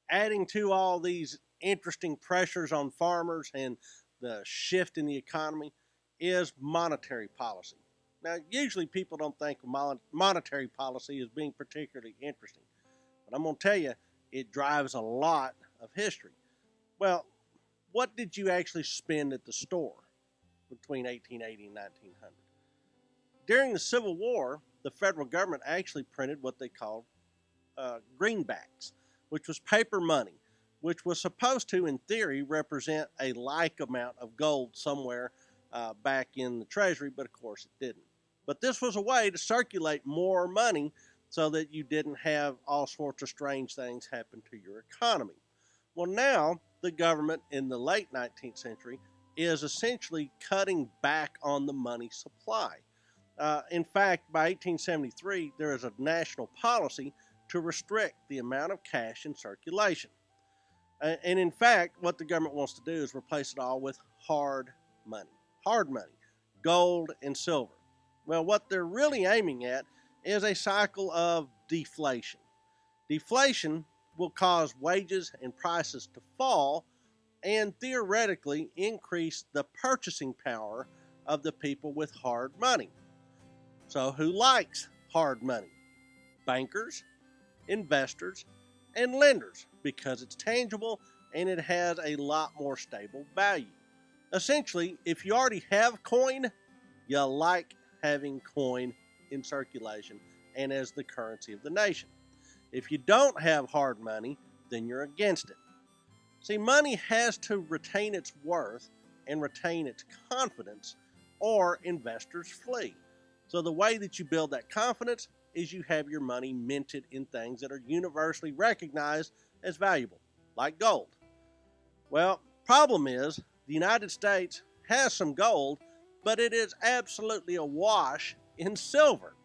adding to all these interesting pressures on farmers and the shift in the economy is monetary policy. Now, usually people don't think of monetary policy as being particularly interesting, but I'm going to tell you, it drives a lot of history. Well, what did you actually spend at the store between 1880 and 1900? During the Civil War, the federal government actually printed what they called greenbacks, which was paper money, which was supposed to, in theory, represent a like amount of gold somewhere back in the treasury, but of course it didn't. But this was a way to circulate more money so that you didn't have all sorts of strange things happen to your economy. Well, now the government in the late 19th century is essentially cutting back on the money supply. In fact, by 1873, there is a national policy to restrict the amount of cash in circulation. And in fact, what the government wants to do is replace it all with hard money, gold and silver. Well, what they're really aiming at is a cycle of deflation. Deflation will cause wages and prices to fall and theoretically increase the purchasing power of the people with hard money. So who likes hard money? Bankers, investors, and lenders, because it's tangible and it has a lot more stable value. Essentially, if you already have coin, you like having coin in circulation and as the currency of the nation. If you don't have hard money, then you're against it. See, money has to retain its worth and retain its confidence, or investors flee. So the way that you build that confidence is you have your money minted in things that are universally recognized as valuable, like gold. Well, problem is, the United States has some gold, but it is absolutely awash in silver.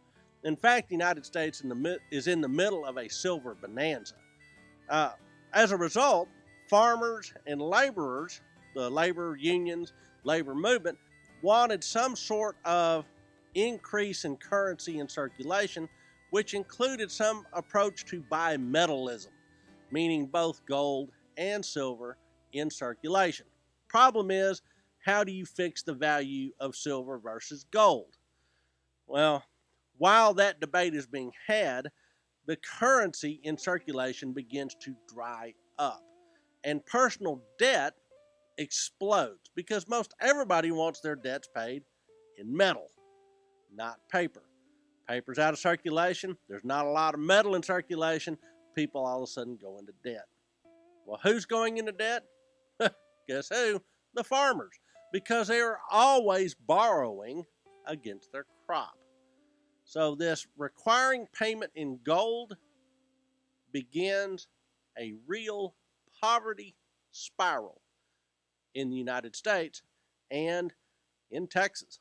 In fact, the United States is in the middle of a silver bonanza. As a result, farmers and laborers, the labor unions, labor movement, wanted some sort of increase in currency in circulation, which included some approach to Bi-Metalism, meaning both gold and silver in circulation. Problem is, how do you fix the value of silver versus gold? Well, while that debate is being had, the currency in circulation begins to dry up, and personal debt explodes because most everybody wants their debts paid in metal, not paper. Paper's out of circulation. There's not a lot of metal in circulation. People all of a sudden go into debt. Well, who's going into debt? Guess who? The farmers, because they are always borrowing against their crop. So this requiring payment in gold begins a real poverty spiral in the United States and in Texas.